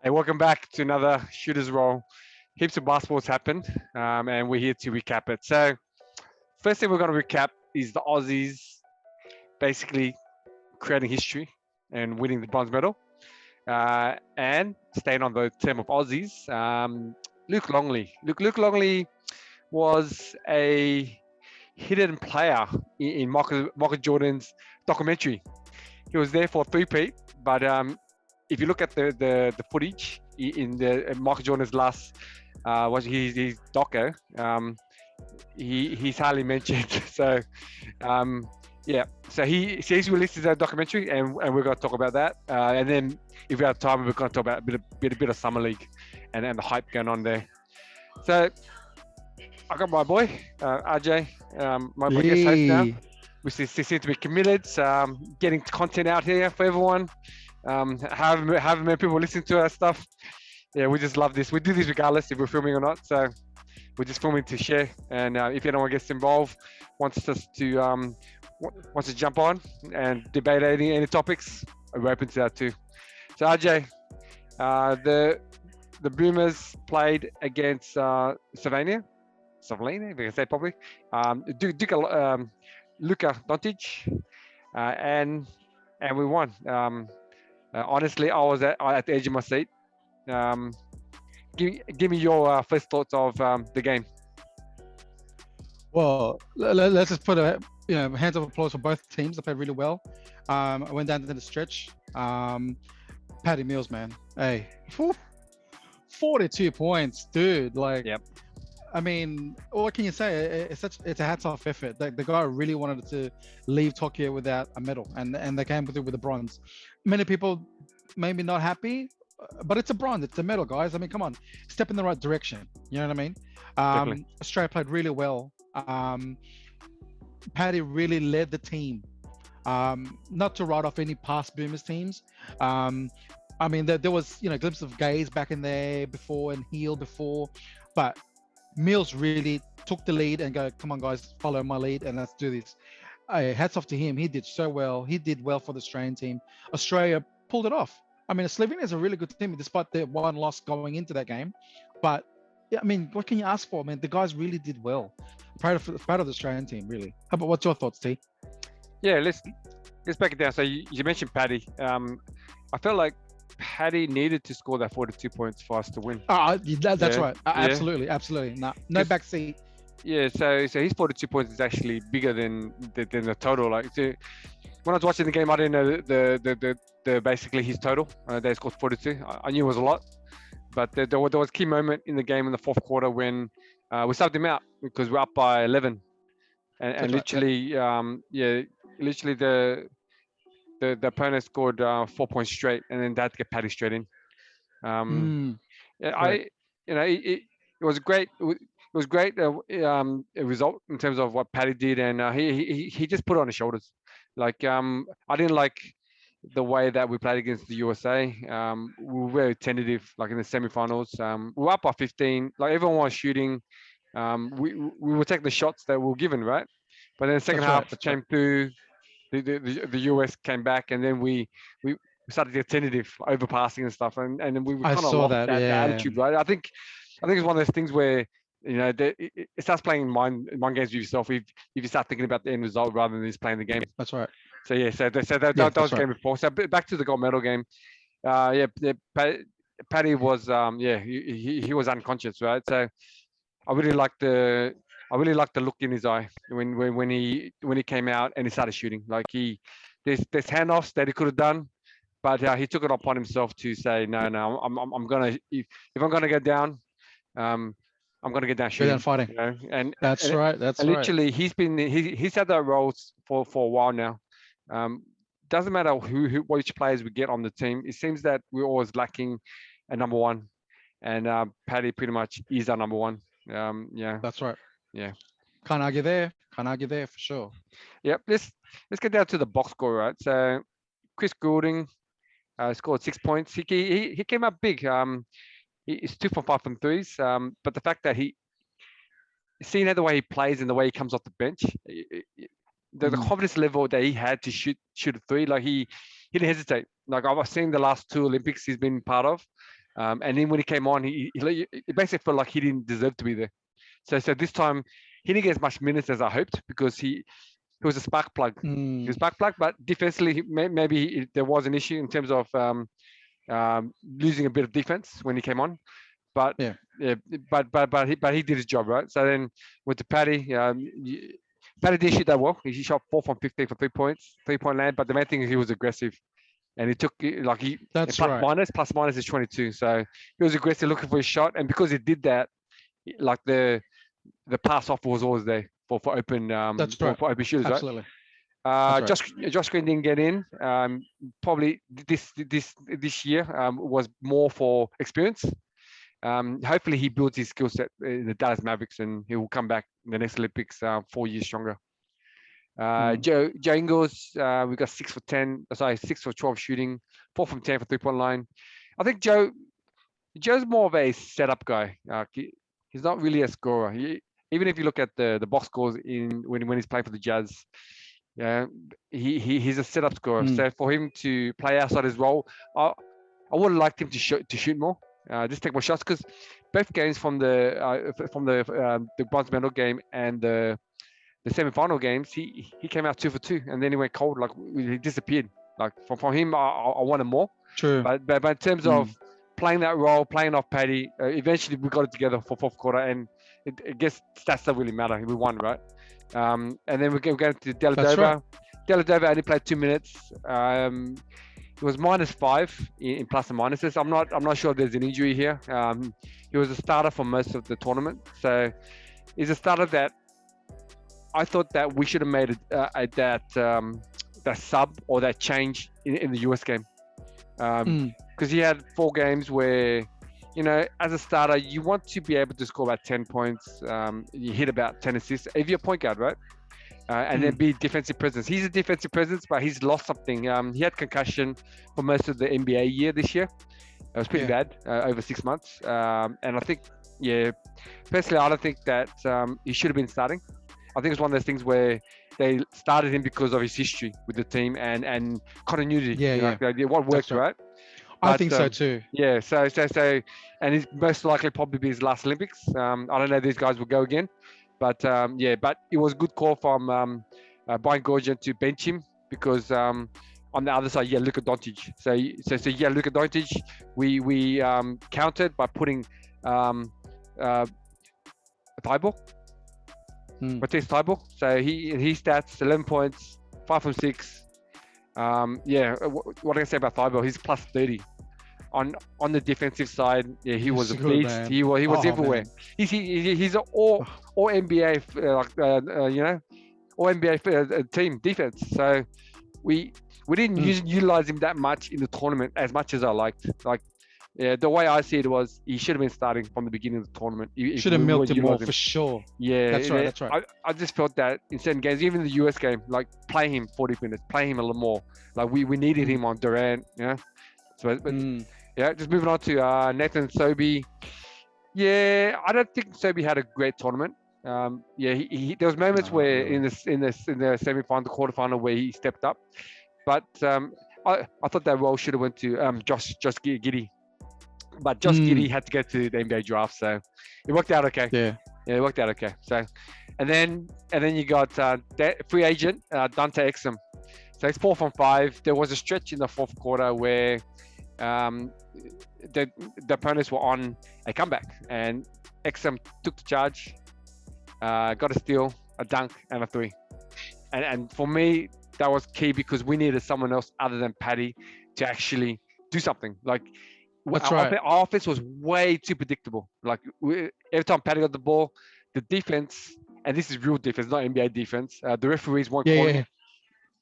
Hey, welcome back to another Shooters Roll. Heaps of basketballs happened, and we're here to recap it. So, first thing we're going to recap is the Aussies basically creating history and winning the bronze medal. And staying on the term of Aussies, Luke Longley. Luke Longley was a hidden player in Michael Jordan's documentary. He was there for three-peat, but if you look at the footage in the Michael Jordan's last was his doco, he's hardly mentioned. So yeah, so he's released his own documentary, and we're going to talk about that. And then if we have time, we're going to talk about a bit of summer league and the hype going on there. So I got my boy RJ, my guest host now. We seem to be committed, getting content out here for everyone. However many people listen to our stuff. Yeah, we just love this. We do this regardless if we're filming or not. So we're just filming to share. And if anyone gets involved, wants us to jump on and debate any topics, we're open to that too. So RJ, the Boomers played against Slovenia, if I can say it properly. Luka Doncic, and we won. Honestly, I was at the edge of my seat. Give me your first thoughts of the game. Well, let's just put a hands of applause for both teams. They played really well. I went down to the stretch. Patty Mills, man, hey, 42 points, dude. Like, yep. I mean, what can you say? It's a hats off effort. The guy really wanted to leave Tokyo without a medal, and they came with it with a bronze. Many people maybe not happy, but it's a bronze. It's a medal, guys. I mean, come on, step in the right direction. You know what I mean? Australia played really well. Paddy really led the team. Not to write off any past Boomers teams. I mean, there was glimpse of Gaze back in there before and Heel before, but Mills really took the lead and go, come on guys, follow my lead and let's do this. Hats off to him. He did so well. He did well for the Australian team. Australia pulled it off. I mean, Slovenia is a really good team despite their one loss going into that game. But yeah, I mean, what can you ask for, man? The guys really did well. Proud of the Australian team, really. How about what's your thoughts, T? Yeah, let's break it down. So you mentioned Paddy. I felt like Paddy needed to score that 42 points for us to win. That's right. Absolutely. No backseat. Yeah, so his 42 points is actually bigger than the total. Like, so when I was watching the game, I didn't know the basically his total. They scored 42. I knew it was a lot, but there was a key moment in the game in the fourth quarter when we subbed him out because we're up by 11, and literally, literally the opponent scored 4 points straight, and then they had to get Paddy straight in. It was great. It was great result in terms of what Paddy did, and he just put it on his shoulders. Like I didn't like the way that we played against the USA. We were very tentative, like in the semifinals. We were up by 15. Like everyone was shooting. We were taking the shots that we were given, right? But then the second half came through. The US came back, and then we started to get tentative, overpassing and stuff, and then we kind of lost that attitude, right? I think it's one of those things where it starts playing mind games with yourself if you start thinking about the end result rather than just playing the game. That's right. So yeah, that was the game before. So back to the gold medal game. Paddy was he was unconscious, right? So I really liked the look in his eye when he came out and he started shooting. Like there's handoffs that he could have done, but he took it upon himself to say, no, I'm gonna if I'm gonna get down, I'm gonna get down shooting. Get down fighting. You know? And that's right. Literally, he's had that role for a while now. Doesn't matter which players we get on the team. It seems that we're always lacking a number one, and Paddy pretty much is our number one. Yeah. That's right. Yeah. Can't argue there for sure. Yep. Let's get down to the box score, right? So Chris Goulding scored 6 points. He came up big. He's 2 from 5 from threes. But the fact that seeing the way he plays and the way he comes off the bench, the confidence level that he had to shoot a three, like he didn't hesitate. Like I've seen the last two Olympics he's been part of. And then when he came on, he basically felt like he didn't deserve to be there. So this time he didn't get as much minutes as I hoped because he was a spark plug. He was spark plug, but defensively maybe there was an issue in terms of losing a bit of defense when he came on. But Yeah. but he did his job, right? So then with the Paddy, Paddy did shoot that well. He shot 4 from 15 for 3 points, 3-point land. But the main thing is he was aggressive, and he took That's plus right. minus is 22. So he was aggressive, looking for his shot, and because he did that, like the pass off was always there for open That's right. for open shooters, right? Absolutely. That's right. Josh Green didn't get in. Probably this year was more for experience. Hopefully he builds his skill set in the Dallas Mavericks, and he will come back in the next Olympics 4 years stronger. Joe Ingles, we got 6 for 10. Sorry, 6 for 12 shooting, 4 from 10 for 3-point line. I think Joe's more of a setup guy. He's not really a scorer. Even if you look at the box scores when he's playing for the Jazz, yeah, he's a setup scorer. So for him to play outside his role, I would have liked him to shoot more, just take more shots, because both games from the bronze medal game and the semi-final games, he came out 2 for 2, and then he went cold, like he disappeared. Like from him, I wanted more. True. But in terms of playing that role, playing off Paddy, eventually we got it together for fourth quarter, and I guess stats don't really matter. We won, right? And then we're going to Dellavedova. Right. Dellavedova only played 2 minutes. It was -5 in plus and minuses. I'm not sure if there's an injury here. He was a starter for most of the tournament, so he's a starter that I thought that we should have made that sub or that change in the US game, because he had 4 games where, as a starter, you want to be able to score about 10 points. You hit about 10 assists if you're a point guard, right? And then be defensive presence. He's a defensive presence, but he's lost something. He had concussion for most of the NBA year this year. It was pretty bad, over 6 months. And I think, personally, I don't think that he should have been starting. I think it's one of those things where they started him because of his history with the team and continuity. What worked, right? I think so too. Yeah, so, and he's most likely probably be his last Olympics. I don't know if these guys will go again, but but it was a good call from Brian Gorgian to bench him, because on the other side, Luka Doncic. So Luka Doncic, we countered by putting Thibault. Matisse Thibault. So he stats 11 points, 5 from 6. What can I say about Thibault? He's plus 30. On the defensive side, he was a beast. Man. He was everywhere. Man. He's an all NBA all NBA team defense. So we didn't utilize him that much in the tournament as much as I liked. The way I see it was he should have been starting from the beginning of the tournament. Should have milked him more for sure. Yeah, that's right. I just felt that in certain games, even the US game, like play him 40 minutes, play him a little more. Like we needed him on Durant, So, just moving on to Nathan Sobey. Yeah, I don't think Sobey had a great tournament. There was moments where in the semi-final, quarterfinal, where he stepped up, but I thought that role should have went to Josh Giddey. But Josh Giddey had to get to the NBA draft, so it worked out okay. Yeah, it worked out okay. So, and then you got free agent Dante Exum. So it's 4 from 5. There was a stretch in the fourth quarter where the opponents were on a comeback, and Exum took the charge, got a steal, a dunk, and a 3. And for me, that was key, because we needed someone else other than Paddy to actually do something. Like, our offense was way too predictable. Like every time Paddy got the ball, the defense, and this is real defense, not NBA defense. The referees weren't calling.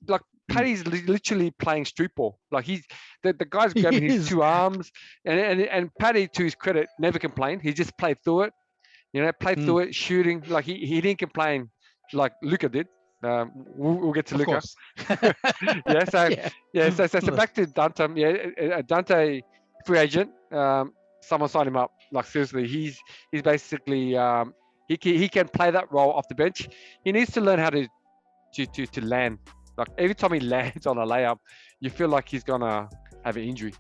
Like Paddy's literally playing street ball. Like the guy's grabbing his 2 arms, and Paddy, to his credit, never complained. He just played through it. Played through it, shooting. Like he didn't complain like Luka did. We'll get to Luka. So back to Dante. Dante, free agent. Someone signed him up. Like seriously, he's basically he can play that role off the bench. He needs to learn how to land. Like every time he lands on a layup, you feel like he's gonna have an injury.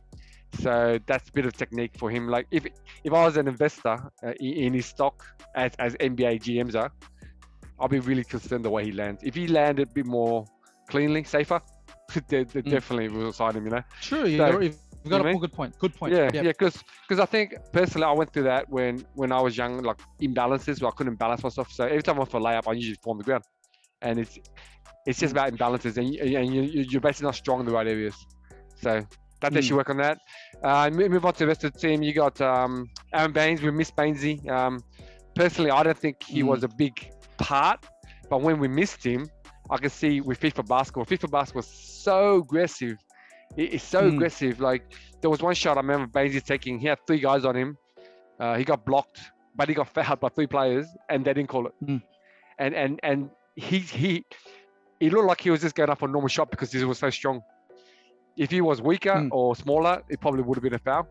So that's a bit of technique for him. Like if I was an investor in his stock as NBA GMs are, I'll be really concerned the way he lands. If he landed a bit more cleanly, safer, they definitely will sign him. True, So, you've got a good point. Good point. yeah, Yep. yeah, because I think personally I went through that when I was young, like imbalances where I couldn't balance myself. So every time I went for a layup, I usually fall on the ground, and it's just about imbalances, and you're basically not strong in the right areas. So that they should work on that. Move on to the rest of the team. You got Aaron Baines. We missed Bainesy. Personally, I don't think he was a big part, but when we missed him, I can see with FIFA basketball is so aggressive. It's so aggressive. Like there was one shot I remember Bainesy taking. He had 3 guys on him. He got blocked, but he got fouled by 3 players, and they didn't call it. And he looked like he was just going up for a normal shot because he was so strong. If he was weaker or smaller, it probably would have been a foul.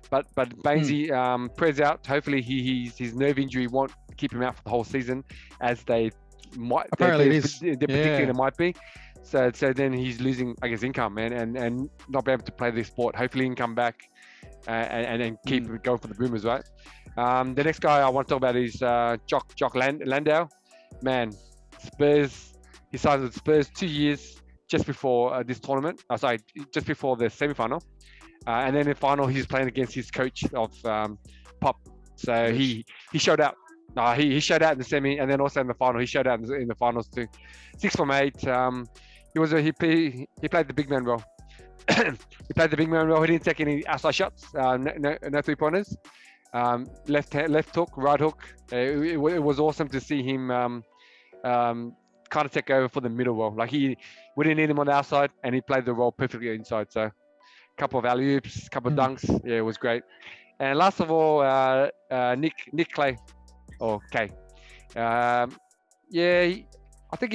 But Bainesy, prayers out. Hopefully his nerve injury won't keep him out for the whole season, as they might. Apparently it is. They're predicting it might be. So then he's losing, I guess, income, man, and not be able to play this sport. Hopefully he can come back and keep going for the Boomers, right? The next guy I want to talk about is Jock Landau. Man, Spurs. He signed with Spurs 2 years just before this tournament. Just before the semi-final. And then in the final, he's playing against his coach of Pop. So he showed out. He showed out in the semi, and then also in the final. He showed out in the finals too. 6 from 8. He played the big man role. He played the big man role. He didn't take any outside shots. No 3-pointers. Left hook, right hook. It was awesome to see him kind of take over for the middle role. Like we didn't need him on the outside, and he played the role perfectly inside. So, a couple of alley-oops, couple of dunks. Yeah, it was great. And last of all, Nick Clay, or K. I think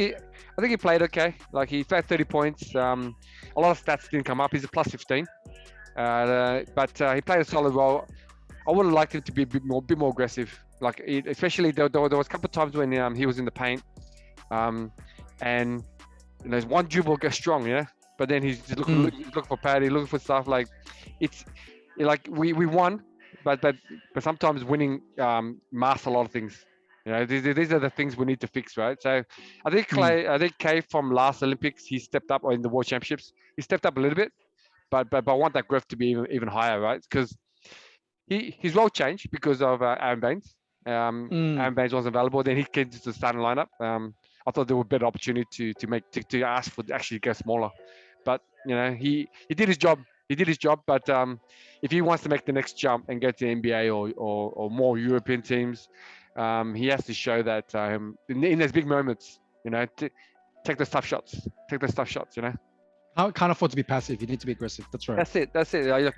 he played okay. Like he played 30 points. A lot of stats didn't come up. He's a plus 15, but he played a solid role. I would have liked him to be a bit more aggressive. Like especially there was a couple of times when he was in the paint. And there's one dribble gets strong, but then he's looking for parity, looking for stuff. Like it's like we won, but sometimes winning masks a lot of things. These are the things we need to fix, right? So I think Kay from last Olympics, he stepped up, or in the World Championships, he stepped up a little bit, but I want that growth to be even higher, right? Because his role changed because of Aaron Baines. Aaron Baines wasn't available. Then he came to the starting lineup. I thought there was a better opportunity to ask for actually go smaller, but he did his job. He did his job, but if he wants to make the next jump and go to the NBA or more European teams, he has to show that in those big moments, take those tough shots. Take those tough shots. Can't afford to be passive. You need to be aggressive. That's right. That's it. Like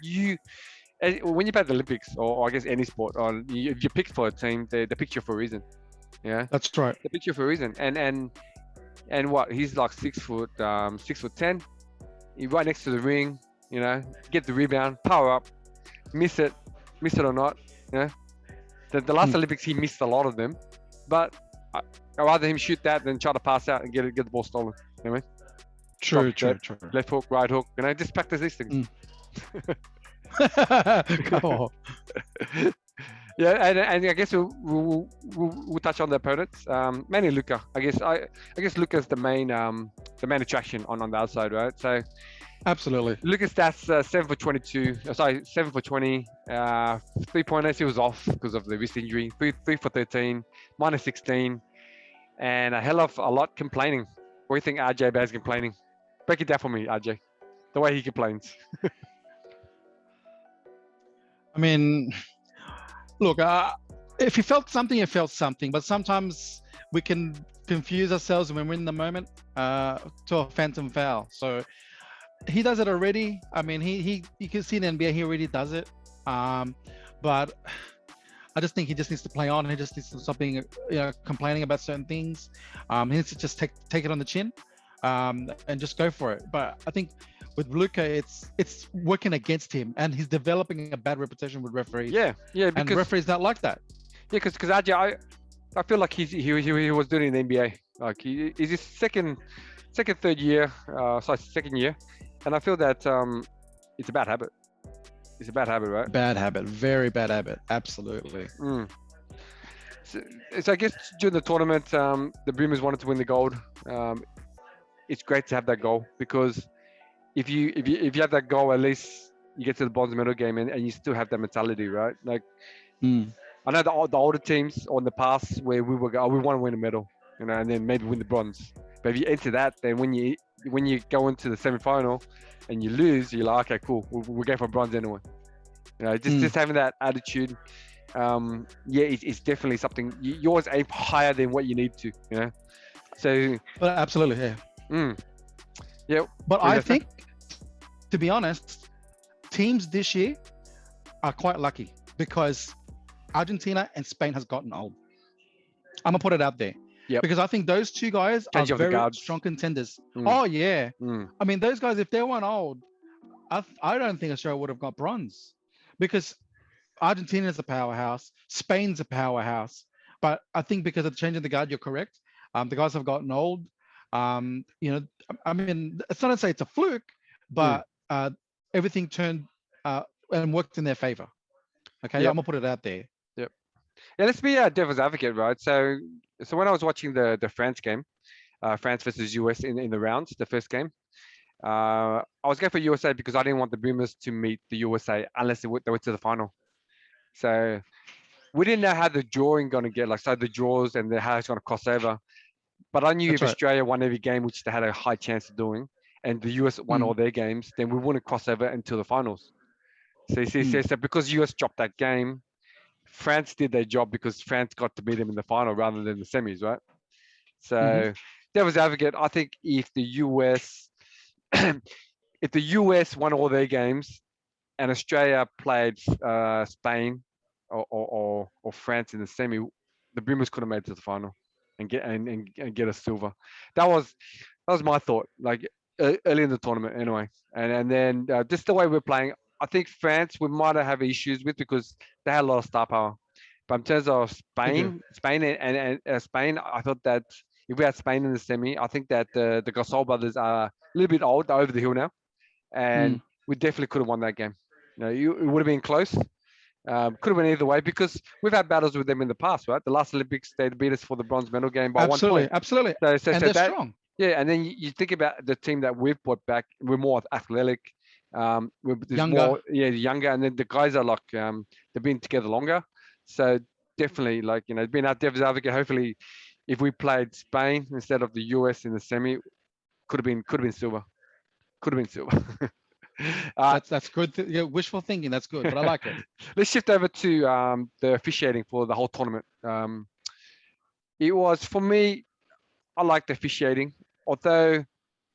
when you play the Olympics, or I guess any sport, if you pick for a team, they pick you for a reason. Yeah, that's right. They pick you for a reason. And what? He's like 6'10". He's right next to the ring. Get the rebound, power up, miss it or not. The last Olympics he missed a lot of them, but I'd rather him shoot that than try to pass out and get the ball stolen. You know what I mean? True. Left hook, right hook. Just practice these things. Yeah, and I guess we'll touch on the opponents. Mainly Luka. I guess Luka's the main attraction on the outside, right? So absolutely. Luka's stats 7 for 22. 7 for 20. 3-pointers he was off because of the wrist injury. 3 for 13. Minus 16, and a hell of a lot complaining. What do you think RJ Baz complaining? Break it down for me, RJ. The way he complains. I mean, look, if he felt something, he felt something. But sometimes we can confuse ourselves when we're in the moment to a phantom foul. So he does it already. I mean, you can see in the NBA, he already does it. But I just think he just needs to play on. He just needs to stop being, complaining about certain things. He needs to just take it on the chin and just go for it. But I think with Luka, it's working against him, and he's developing a bad reputation with referees. Yeah, because, and referees not like that. Yeah, because RJ, I feel like he was doing it in the NBA. Like he's his second, third year, second year, and I feel that it's a bad habit. It's a bad habit, right? Bad habit, very bad habit. Absolutely. Mm. So, so I guess during the tournament, the Boomers wanted to win the gold. Um, it's great to have that goal because if you have that goal, at least you get to the bronze medal game and you still have that mentality, right? Like Mm. I know the older teams or in the past where we were, oh, we want to win a medal, and then maybe win the bronze. But if you enter that, then when you go into the semi-final and you lose, you're like, okay, cool, we're going for bronze anyway. Just Mm. just having that attitude, yeah, it's definitely something. You always aim higher than what you need to, So, But absolutely, yeah. mm, yeah. But What I you gonna say? think, to be honest, teams this year are quite lucky because Argentina and Spain has gotten old. I'm gonna put it out there Yep. because I think those two guys are Change of the very guards. strong contenders. Mm, Oh yeah, mm, I mean those guys if they weren't old, I don't think Australia would have got bronze because Argentina is a powerhouse, Spain's a powerhouse, but I think because of the change in the guard, you're correct. The guys have gotten old. I mean, it's not to say it's a fluke, mm. but everything turned and worked in their favor. Okay, I'm Yep. gonna put it out there. Yep. Yeah. Let's be a devil's advocate, right? So when I was watching the France game, France versus US in the rounds, the first game, I was going for USA because I didn't want the Boomers to meet the USA unless they went to the final. So we didn't know how the drawing going to get, like, so the draws and how it's going to cross over. But I knew That's if right. Australia won every game, which they had a high chance of doing, and the US won all Mm, their games, then we wouldn't cross over until the finals. So you see, mm, so because US dropped that game, France did their job because France got to beat them in the final rather than the semis, right? hmm. So devil's advocate, I think if the US if the US won all their games and Australia played Spain or France in the semi, the Boomers could have made it to the final and get a silver. That was my thought, like early in the tournament anyway. And then just the way we're playing, I think France we might have issues with because they had a lot of star power. But in terms of Agree. Spain, I thought that if we had Spain in the semi, I think that the Gasol brothers are a little bit old, they're over the hill now, Mm, and we definitely could have won that game. It would have been close. Could have been either way because we've had battles with them in the past, right? The last Olympics, they beat us for the bronze medal game by 1 point. absolutely, absolutely, So, so, and so they're that, strong. yeah. And then you think about the team that we've brought back. We're more athletic. There's Younger. more, yeah, younger, and then the guys are like they've been together longer. So definitely, like being our devil's advocate. Hopefully, if we played Spain instead of the US in the semi, could have been silver. Could have been silver. uh, That's good. Yeah, wishful thinking. That's good, but I like it. let's shift over to the officiating for the whole tournament. It was for me. I like the officiating, although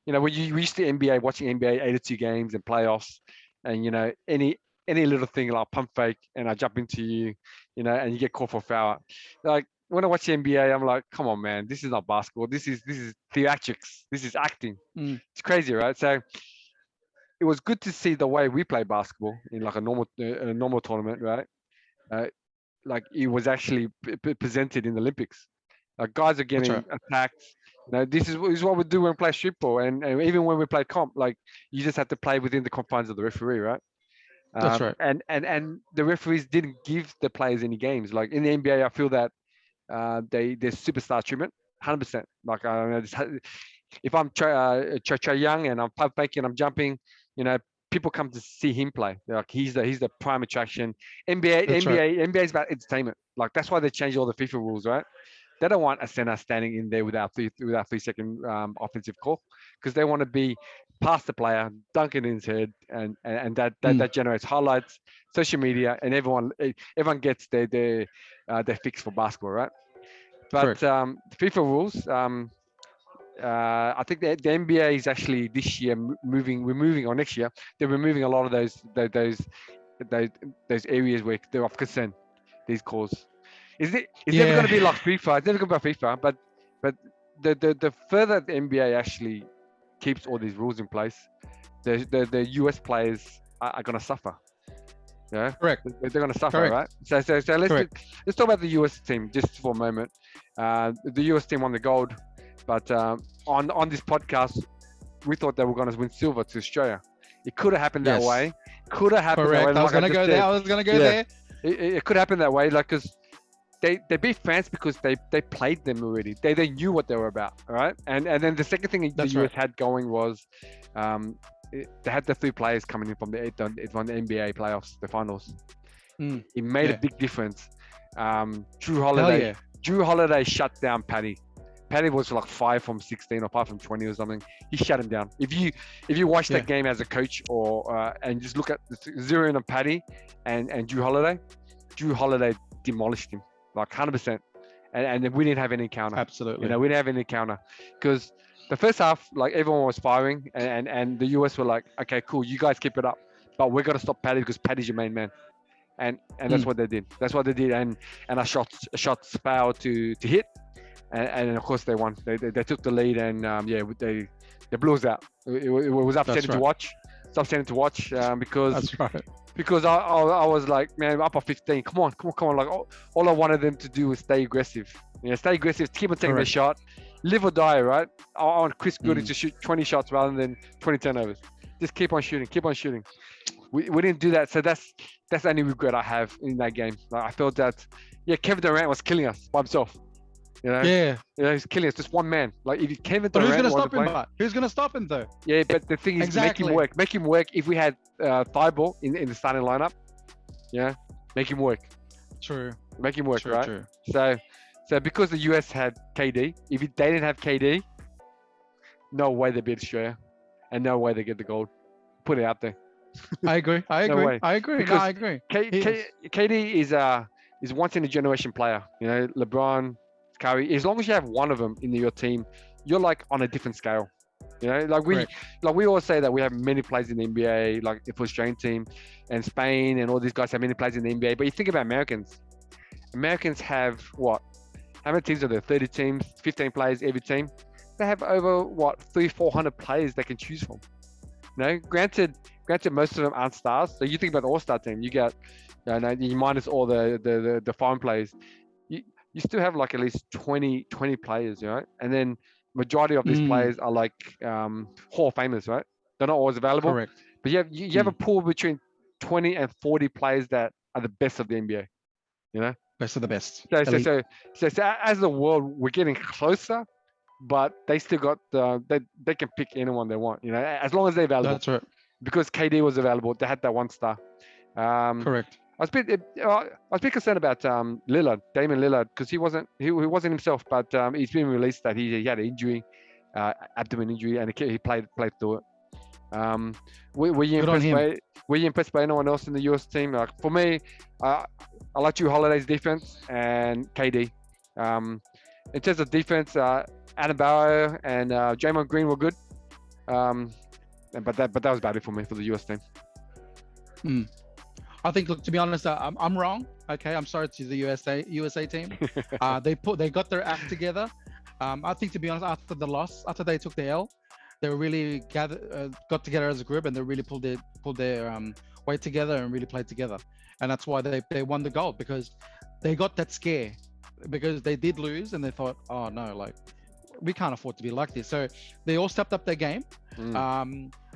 when you used to NBA, watching NBA 82 games and playoffs, and any little thing like pump fake and I jump into you, and you get called for a foul. Like when I watch the NBA, I'm like, come on, man, this is not basketball. This is theatrics. This is acting. Mm, It's crazy, right? So it was good to see the way we play basketball in like a normal tournament, right? Uh, like it was actually presented in the Olympics. Like guys are that's getting right. attacked. This is what we do when we play street ball, and even when we play comp, like you just have to play within the confines of the referee, right? That's right. And the referees didn't give the players any games. Like in the NBA, I feel that there's superstar treatment, 100%. Like I don't know, if I'm Trey Young and I'm pump faking, I'm jumping, you know, people come to see him play. Like he's the prime attraction. NBA That's right. NBA NBA is about entertainment. Like that's why they changed all the FIFA rules, right? They don't want a center standing in there without 3 second offensive call because they want to be past the player, dunk it in his head, and Mm, that generates highlights, social media, and everyone gets their fix for basketball, right? But correct. FIFA rules. I think the NBA is actually this year removing or next year they're removing a lot of those those areas where they're of concern. These calls. It's never going Yeah. to be like FIFA. It's never going to be like FIFA. But the further the NBA actually keeps all these rules in place, the US players are going to suffer. Yeah, Correct. they're going to suffer, right? Correct. So Correct. let's talk about the US team just for a moment. The US team won the gold, but on this podcast, we thought they were going to win silver to Australia. It could have happened that Yes. way could have happened that way. Correct. I was Like I gonna just go there. said, I was gonna go yeah, there. it could happen that way. Like, cause they beat France because they played them already. They knew what they were about. All right. And then the second thing the That's US right. had going was, they had the three players coming in from the NBA playoffs, the finals. Mm, It made a yeah. big difference. Drew Hell Holiday. yeah. Drew Holiday shut down Patty. Patty was like 5 from 16 or 5 from 20 or something. He shut him down. If you watch Yeah. that game as a coach or and just look at zero in on Patty and Drew Holiday demolished him like 100%. And then we didn't have any counter. Absolutely. We didn't have any counter because the first half, like everyone was firing and the US were like, okay, cool, you guys keep it up, but we're gonna stop Patty because Patty's your main man. And that's Mm, what they did. That's what they did. And I shot Spao to hit, and of course they won. They took the lead, and yeah, they blew us out. It was upsetting to right. watch. It's upsetting to watch because That's right. I was like, man, up by 15. Come on. Like all I wanted them to do was stay aggressive. Stay aggressive. Keep on taking the Correct. shot. Live or die, right? I want Chris Goody Mm, to shoot 20 shots rather than 20 turnovers. Just keep on shooting. Keep on shooting. We didn't do that, so that's the only regret I have in that game. Like, I felt that, yeah, Kevin Durant was killing us by himself. yeah. He's killing us, just one man. Like if Kevin But who's Durant gonna wasn't stop him? playing, But who's gonna stop him though? yeah. But the thing is, Exactly. make him work. If we had Thibault in the starting lineup, yeah, make him work, True. True. right? True. So because the US had KD, if they didn't have KD, no way they beat Australia, and no way they get the gold. Put it out there. I agree. I No agree. way. I agree. No, Because I agree. KD is once in a generation player. LeBron, Curry. As long as you have one of them in your team, you're like on a different scale. Correct. Like we always say that we have many players in the NBA, like the Australian team, and Spain, and all these guys have many players in the NBA. But you think about Americans. Americans have what? How many teams are there? 30 teams, 15 players every team. They have over what 300-400 players they can choose from. Granted, most of them aren't stars. So you think about the All-Star team, you get, you minus all the foreign players, you still have like at least 20 players, right? And then majority of these players are like Hall of Famers, right? They're not always available, Correct. but you have a pool between 20 and 40 players that are the best of the NBA. Best of the best. So, Elite. as the world, we're getting closer, but they still got they can pick anyone they want, as long as they're available. That's right. Because KD was available, they had that one star. Correct. I was a bit concerned about Lillard, Damian Lillard, because he wasn't himself, but he's been released that he had an injury, abdomen injury, and he played through it. Were you Good on impressed by anyone else in the US team? Like for me, I like Drew Holiday's defense and KD. In terms of defense, Adam Barrow and Draymond Green were good. But that was about it for me for the US team. I think, look, to be honest, I'm wrong. Okay, I'm sorry to the USA team. They got their act together. I think, to be honest, after the loss, after they took the L, they really got together as a group, and they really pulled their weight together and really played together. And that's why they won the gold, because they got that scare, because they did lose and they thought, oh no, like we can't afford to be like this. So they all stepped up their game.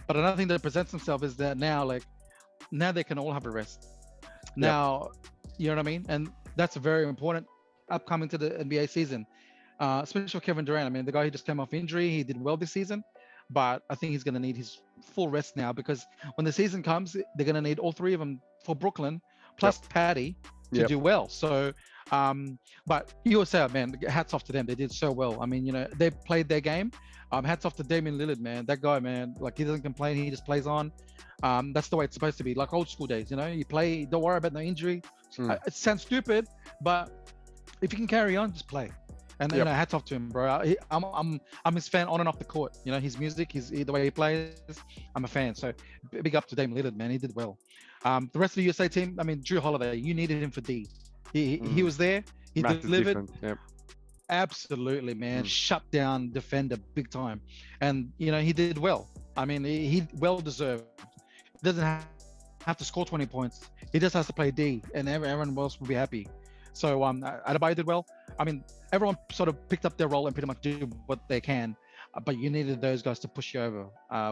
But another thing that presents themselves is that now they can all have a rest. Now, you know what I mean? And that's very important upcoming to the NBA season, especially for Kevin Durant. I mean, the guy who just came off injury, he did well this season, but I think he's going to need his full rest now, because when the season comes, they're going to need all three of them for Brooklyn, plus Patty, to do well. So, but USA, man, hats off to them. They did so well. I mean, they played their game. Hats off to Damian Lillard, man. That guy, man, like, he doesn't complain. He just plays on. That's the way it's supposed to be, like old school days. You play, don't worry about no injury. It sounds stupid, but if you can carry on, just play. And hats off to him, bro. I'm his fan on and off the court. His music, the way he plays, I'm a fan. So big up to Damian Lillard, man. He did well. The rest of the USA team, I mean, Drew Holiday, you needed him for D. He was there. He Massive delivered. Yep. Absolutely, man. Shut down defender big time. And, he did well. I mean, he well deserved. He doesn't have to score 20 points. He just has to play D, and everyone else will be happy. So Adebayo did well. I mean, everyone sort of picked up their role and pretty much did what they can, but you needed those guys to push you over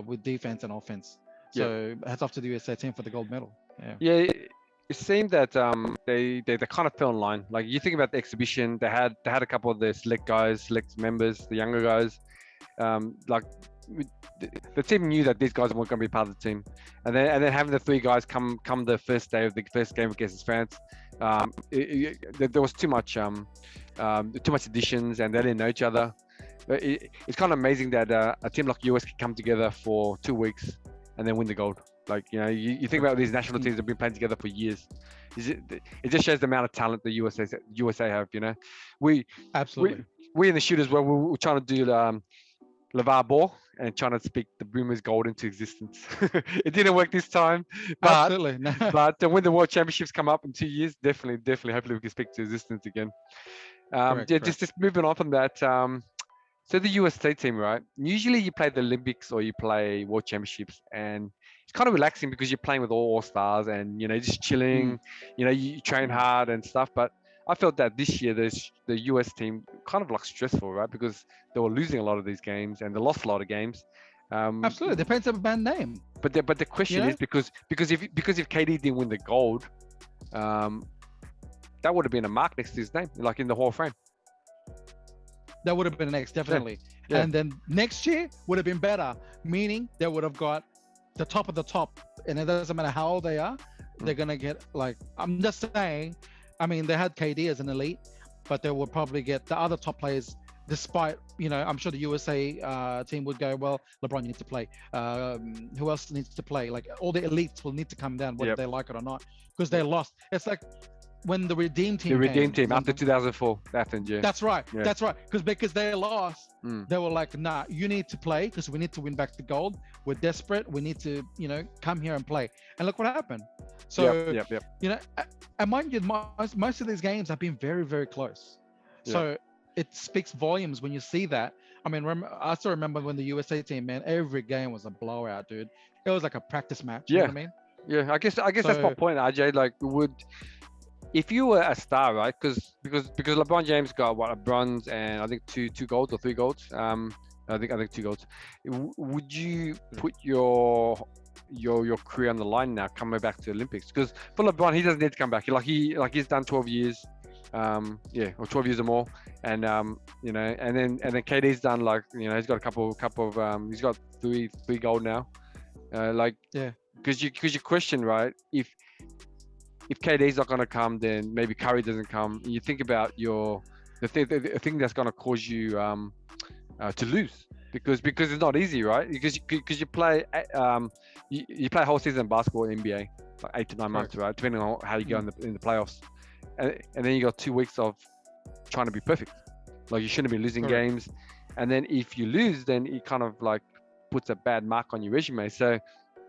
with defense and offense. Yeah. So hats off to the USA team for the gold medal. Yeah. Yeah, it seemed that they kind of fell in line. Like you think about the exhibition, they had a couple of the select guys, select members, the younger guys. Like the team knew that these guys weren't going to be part of the team, and then having the three guys come the first day of the first game against France, there was too much additions, and they didn't know each other. But it's kind of amazing that a team like US can come together for 2 weeks and then win the gold. Like you think about these national teams that have been playing together for years. It just shows the amount of talent the USA have. We Absolutely. we in the shooters we were trying to do LeVar Ball and trying to speak the Boomers gold into existence. It didn't work this time, but Absolutely. No. when the World Championships come up in 2 years, definitely, hopefully we can speak to existence again. Correct, Yeah, correct. just moving on from that. So the USA team, right? Usually you play the Olympics or you play World Championships, and it's kind of relaxing because you're playing with all stars and just chilling. You train hard and stuff. But I felt that this year the US team kind of like stressful, right? Because they were losing a lot of these games and they lost a lot of games. Absolutely. Depends on the band name. But the question is because if KD didn't win the gold, that would have been a mark next to his name, like in the Hall of Fame. That would have been next, definitely. Yeah. And then next year would have been better, meaning they would have got the top of the top. And it doesn't matter how old they are, they're going to get, like, I'm just saying, I mean, they had KD as an elite, but they would probably get the other top players, despite, I'm sure the USA team would go, well, LeBron needs to play. Who else needs to play? Like, all the elites will need to come down, whether they like it or not, because they lost. It's like when the Redeem team after 2004 happened. Yeah, that's right. Because they lost, they were like, nah, you need to play because we need to win back the gold. We're desperate. We need to come here and play. And look what happened. So and mind you, most of these games have been very, very close. So it speaks volumes when you see that. I mean, I still remember when the USA team, man, every game was a blowout, dude. It was like a practice match. You know what I mean? Yeah, I guess that's my point, RJ. Like, if you were a star, right? Because LeBron James got a bronze and I think two golds or 3 golds. I think 2 golds. Would you put your career on the line now, coming back to the Olympics? Because for LeBron, he doesn't need to come back. He's done 12 years, or 12 years or more, and and then KD's done he's got a couple of he's got three gold now, because you question, right, if KD's not going to come, then maybe Curry doesn't come. You think about the thing that's going to cause you to lose, because it's not easy, right? Because you play you play a whole season of basketball in NBA, like 8 to 9 months, right? Depending on how you go in the playoffs, and then you got 2 weeks of trying to be perfect. Like, you shouldn't be losing games, and then if you lose, then it kind of like puts a bad mark on your resume. So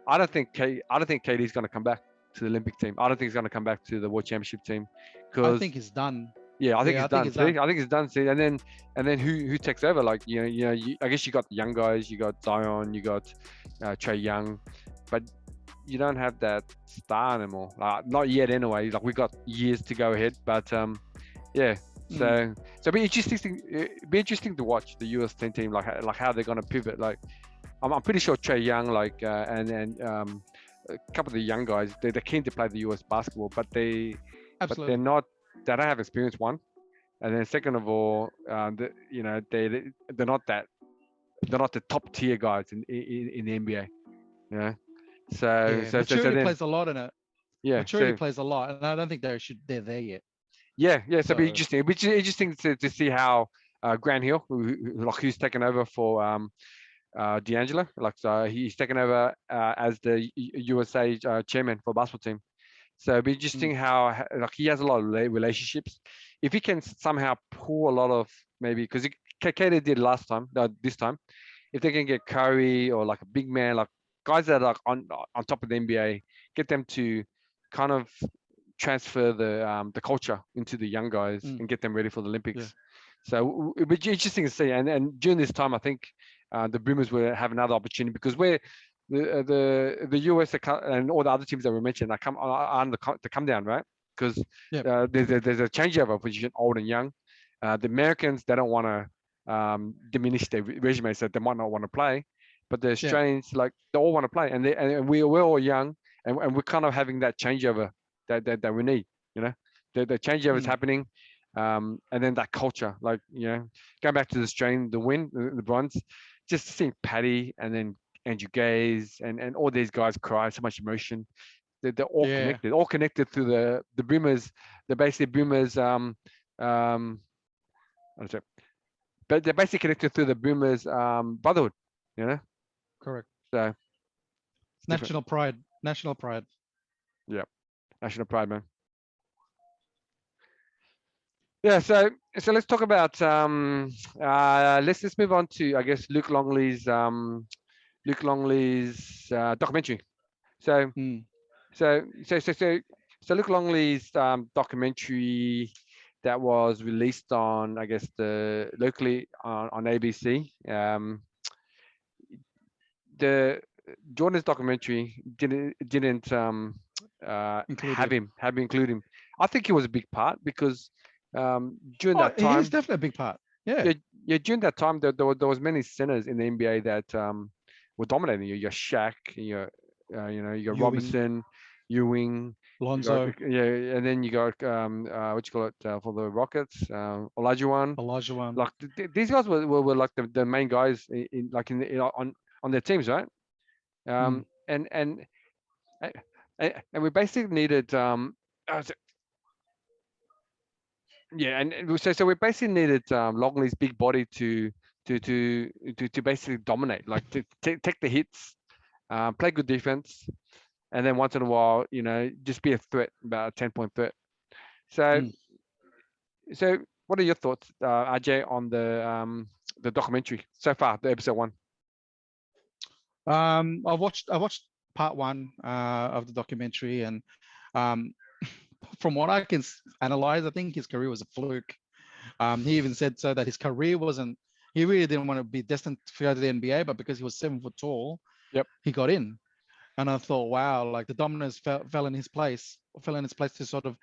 I don't think KD's going to come back to the Olympic team. I don't think he's going to come back to the World Championship team, because I think he's done. Yeah, I think he's done. I think he's done. See, and then who takes over? Like, I guess you got the young guys. You got Zion. You got Trae Young, but you don't have that star anymore. Not yet, anyway. Like, we got years to go ahead, but yeah. So it'd be interesting to watch the US team, like how they're going to pivot. Like, I'm pretty sure Trae Young, and a couple of the young guys, they're keen to play the US basketball, but they're not. They don't have experience, one, and then second of all, they're not that. They're not the top tier guys in the NBA. Yeah. So maturity plays a lot in it. Yeah, maturity plays a lot, and I don't think they're there yet. Yeah. So it'd be interesting. It'd be interesting to see how Grant Hill, who's taken over for D'Angelo, he's taken over as the USA chairman for the basketball team. So it'd be interesting how he has a lot of relationships. If he can somehow pull a lot of, maybe, because KD did this time, if they can get Curry or like a big man, like guys that are on top of the NBA, get them to kind of transfer the culture into the young guys and get them ready for the Olympics. Yeah. So it'd be interesting to see. And during this time, I think the Boomers will have another opportunity, because we're the US and all the other teams that we mentioned are to come down, right? Because there's a changeover position, old and young. The Americans, they don't want to diminish their resume, so they might not want to play. but the Australians like they all want to play, and we're all young, and we're kind of having that changeover that we need. You know, the changeover is happening, and then that culture, like going back to the Australian, the win, the bronze, just seeing Paddy and then Andrew Gaze and all these guys cry, so much emotion. They're all connected through the boomers. They're basically boomers. What is it? But they're basically connected through the boomers brotherhood. Correct. So it's National pride. National pride. Yeah, national pride, man. Yeah, so let's talk about let's move on to I guess Luke Longley's documentary. So Luke Longley's documentary that was released on I guess the locally on ABC. The Jordan's documentary didn't have him include him. I think he was a big part because during that time, he is definitely a big part. Yeah. During that time, there was many centers in the NBA that were dominating. You got Shaq, you got Robinson, Ewing, Lonzo. And then you got what you call it for the Rockets, Olajuwon. Like these guys were like the main guys on their teams, right? And we basically needed so we basically needed Longley's big body to basically dominate, like to take the hits, play good defense, and then once in a while, just be a threat, about a 10-point threat. So what are your thoughts, Ajay, on the documentary so far, the episode 1? I watched part 1 of the documentary, and from what I can analyze, I think his career was a fluke. He even said so that his career wasn't. He really didn't want to be destined to go to the NBA, but because he was 7 foot tall, he got in. And I thought, wow, like the dominoes fell in his place to sort of,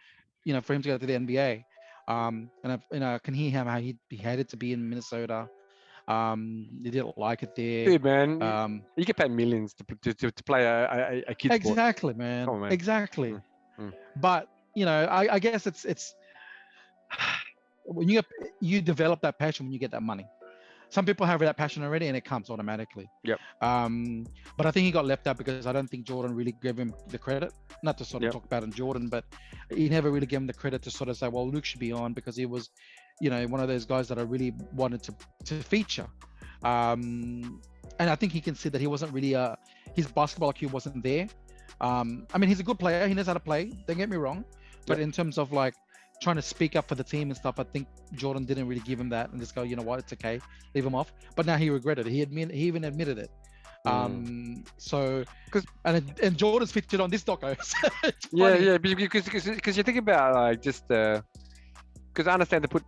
for him to go to the NBA. And I can hear him how he hated to be in Minnesota. He didn't like it there. Dude, man, you get paid millions to play a kid sport. Exactly, man. Come on, man. Exactly. But I guess it's when you develop that passion when you get that money. Some people have that passion already, and it comes automatically. Yep. But I think he got left out because I don't think Jordan really gave him the credit. Not to sort of talk about Jordan, but he never really gave him the credit to sort of say, well, Luke should be on because he was, one of those guys that I really wanted to feature. And I think he can see that he wasn't really his basketball IQ wasn't there. I mean, he's a good player. He knows how to play. Don't get me wrong. But in terms of like trying to speak up for the team and stuff, I think Jordan didn't really give him that and just go, you know what, it's okay, leave him off. But now he regretted it. He even admitted it. So and Jordan's featured on this doco. Because you think about like just because I understand they put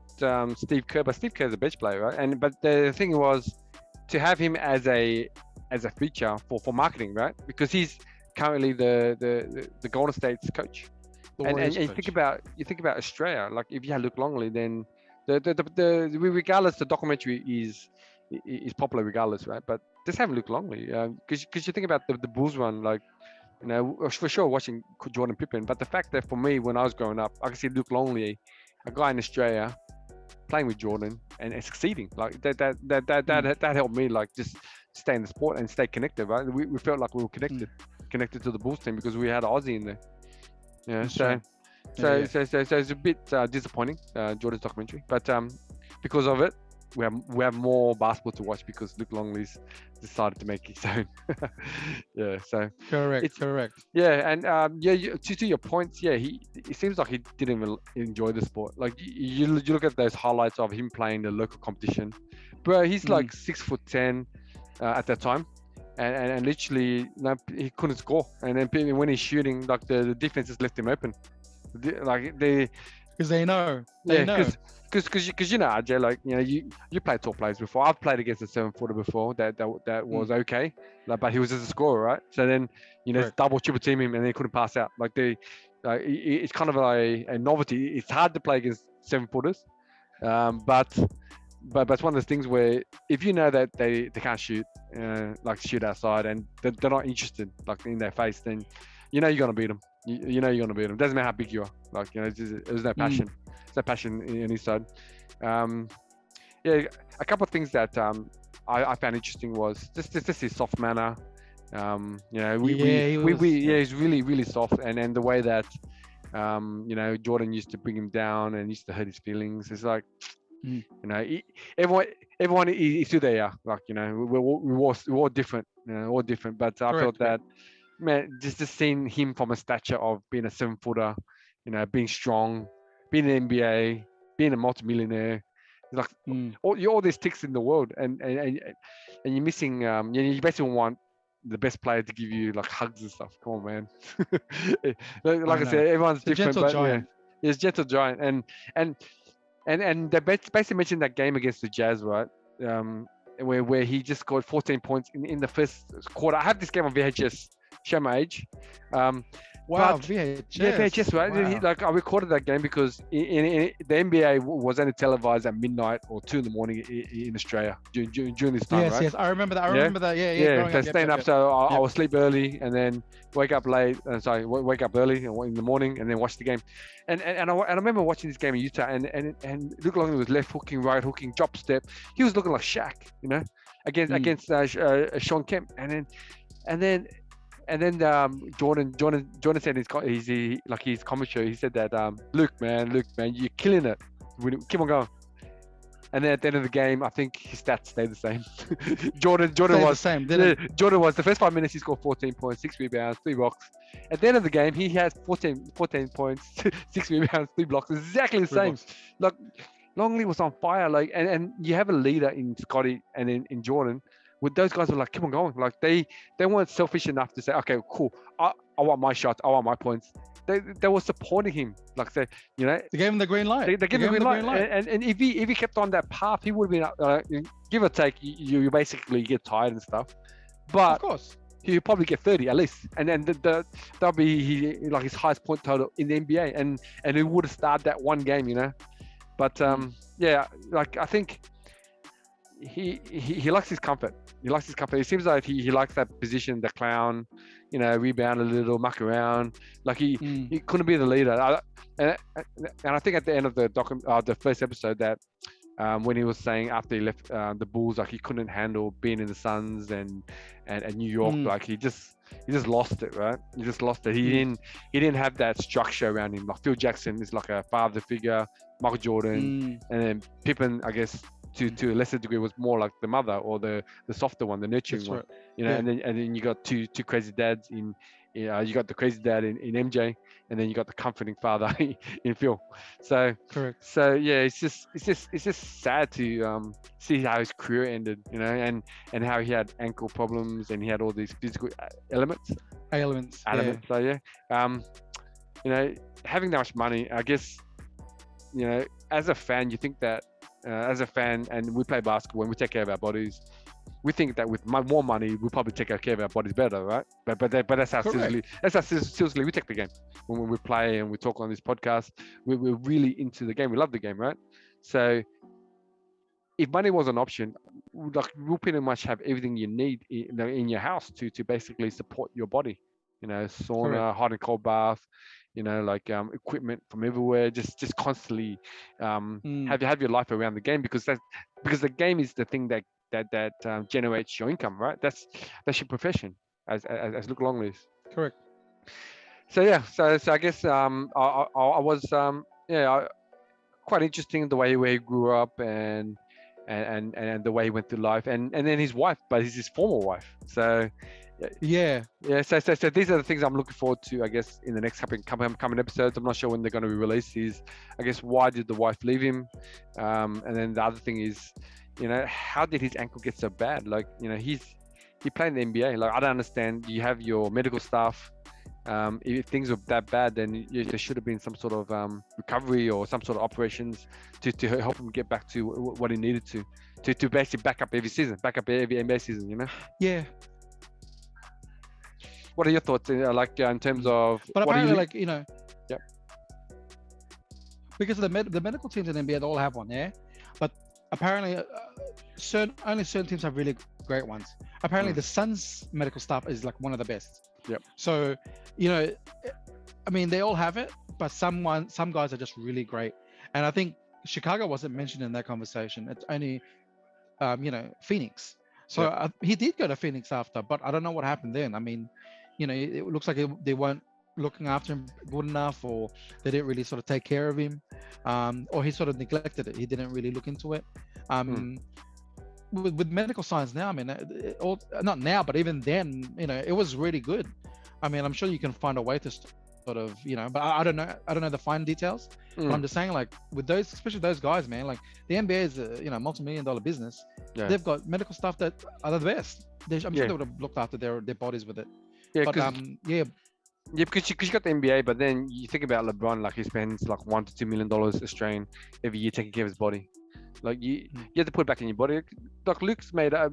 Steve Kerr, but Steve Kerr's a bench player, right? But the thing was to have him as a feature for marketing, right? Because he's currently the Golden State's coach. And you think about Australia, like if you had Luke Longley, then the regardless, the documentary is popular regardless, right? But just have Luke Longley, because you think about the Bulls run, like for sure watching Jordan Pippen, but the fact that for me when I was growing up, I could see Luke Longley, a guy in Australia, playing with Jordan and succeeding, like that helped me like just stay in the sport and stay connected, right? We felt like we were connected to the Bulls team because we had Aussie in there. So it's a bit disappointing, Jordan's documentary, but because of it, we have more basketball to watch because Luke Longley's decided to make his own. So correct. And to your points, it seems like he didn't even enjoy the sport. Like you look at those highlights of him playing the local competition, bro. He's like 6'10" at that time. And literally, he couldn't score. And then when he's shooting, like the defense just left him open. Because they know. Because Ajay, like you played top players before. I've played against a 7-footer before. That was okay, but he was just a scorer, right? So then double triple team him, and they couldn't pass out. Like it's kind of a novelty. It's hard to play against 7-footers, but but it's one of those things where if you know that they can't shoot, like shoot outside, and they're not interested like in their face, then you know you're gonna beat them. You know you're gonna beat them. Doesn't matter how big you are. Like there's no passion. There's no passion in his side. Yeah, a couple of things that I found interesting was just his soft manner. He's really soft, and the way that Jordan used to bring him down and used to hurt his feelings. It's like, everyone is who they are. Like, we're all different, all different. But I felt that, man, just seeing him from a stature of being a 7-footer, being strong, being in the NBA, being a multimillionaire, like all these ticks in the world, and you're missing. You basically want the best player to give you like hugs and stuff. Come on, man. like I said, everyone's different, but giant. Yeah, it's gentle giant, and they basically mentioned that game against the Jazz, right? Where he just scored 14 points in the first quarter. I have this game on VHS. Show my age. Wow, VHS. Yeah, VHS, right? Wow. I recorded that game because in the NBA was only televised at midnight or 2 in the morning in Australia during this time, right? Yes, I remember that. I remember that. Yeah. So staying up, so I will sleep early and then wake up late. Wake up early in the morning and then watch the game. And I remember watching this game in Utah, and Luke Longley was left hooking, right hooking, drop step. He was looking like Shaq, against Sean Kemp, and then Jordan said his commentary. He said that Luke, man, you're killing it. Keep on going. And then at the end of the game, I think his stats stayed the same. Jordan was the same. Jordan was the first 5 minutes. He scored 14 points, 6 rebounds, 3 blocks. At the end of the game, he has 14 points, 6 rebounds, 3 blocks. Exactly the same. Like Longley was on fire. Like and you have a leader in Scotty and in Jordan. With those guys were like, keep on going. Like they weren't selfish enough to say, okay, cool. I want my shots. I want my points. They were supporting him. Like say, they gave him the green light. They gave him the green light. And if he kept on that path, he would have been give or take. You basically get tired and stuff. But of course, he'll probably get 30 at least. And then that'll be his highest point total in the NBA. And he would have started that one game, But I think he likes his comfort. He likes his comfort. It seems like he likes that position, the clown, rebound a little, muck around. Like he couldn't be the leader. And I think at the end of the first episode that when he was saying after he left the Bulls, like he couldn't handle being in the Suns and New York, like he just lost it, right? He just lost it. He didn't have that structure around him. Like Phil Jackson is like a father figure, Michael Jordan, and then Pippen, I guess, to a lesser degree was more like the mother or the softer one, the nurturing one. And then you got two crazy dads you got the crazy dad in MJ, and then you got the comforting father in Phil. So correct. So yeah, it's just sad to see how his career ended, and how he had ankle problems and he had all these physical ailments. So yeah, having that much money, I guess, as a fan, you think that. As a fan, and we play basketball, when we take care of our bodies, we think that with more money, we'll probably take care of our bodies better, right? But that's how seriously we take the game. When we play and we talk on this podcast, we're really into the game. We love the game, right? So if money was an option, we'll pretty much have everything you need in your house to basically support your body. Sauna, hot and cold bath, equipment from everywhere, just constantly have your life around the game, because the game is the thing that generates your income, right? That's your profession as Luke Longley's. Correct. So yeah, so I guess I was quite interesting the way he grew up and the way he went through life, and then his wife, but he's his former wife. So yeah. So these are the things I'm looking forward to, I guess, in the next coming episodes. I'm not sure when they're going to be released. I guess, why did the wife leave him? And then the other thing is, how did his ankle get so bad? Like, he played in the NBA. Like, I don't understand. You have your medical staff. If things were that bad, then there should have been some sort of recovery or some sort of operations to help him get back to what he needed to basically back up every NBA season. Yeah. What are your thoughts, in terms of? But apparently, Yep. Because the medical teams in NBA, they all have one, yeah. But apparently only certain teams have really great ones. Apparently, the Suns medical staff is like one of the best. Yep. So, you know, I mean, they all have it, but some guys are just really great. And I think Chicago wasn't mentioned in that conversation. It's only, Phoenix. So Yep. he did go to Phoenix after, but I don't know what happened then. I mean, it looks like they weren't looking after him good enough, or they didn't really sort of take care of him, or he sort of neglected it. He didn't really look into it. With medical science now, I mean, not now, but even then, it was really good. I mean, I'm sure you can find a way to sort of, but I don't know the fine details. But I'm just saying, like, with those, especially those guys, man, like the NBA is a multi-million-dollar business. Yeah. They've got medical staff that are the best. I'm sure they would have looked after their bodies with it. Yeah, but yeah, because you got the NBA, but then you think about LeBron, like he spends like $1 to $2 million Australian every year taking care of his body. Like you have to put it back in your body. Like Luke's made, I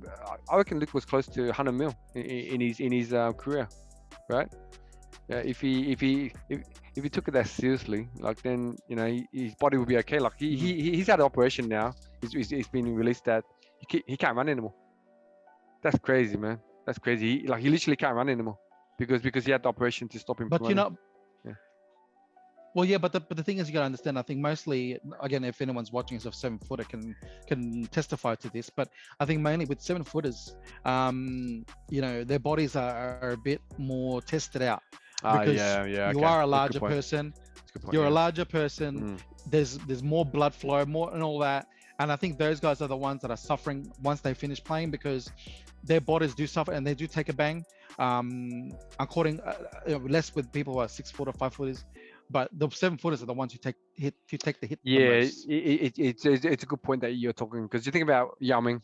reckon Luke was close to 100 mil in his career, right? Yeah, if he took it that seriously, like then his body would be okay. Like he's had an operation now. He's been released that he can't run anymore. That's crazy, man. That's crazy. He literally can't run anymore because he had the operation to stop him. But from running. Well, yeah, but the thing is, you gotta understand. I think mostly, again, if anyone's watching us of 7-footer can testify to this. But I think mainly with 7-footers, their bodies are a bit more tested out because you are a larger person. You're a larger person. There's more blood flow, more and all that. And I think those guys are the ones that are suffering once they finish playing because their bodies do suffer and they do take a bang. Less with people who are 6-foot or 5-footers. But the 7-footers are the ones who take the hit. Yeah, it's a good point that you're talking because you think about Yao Ming,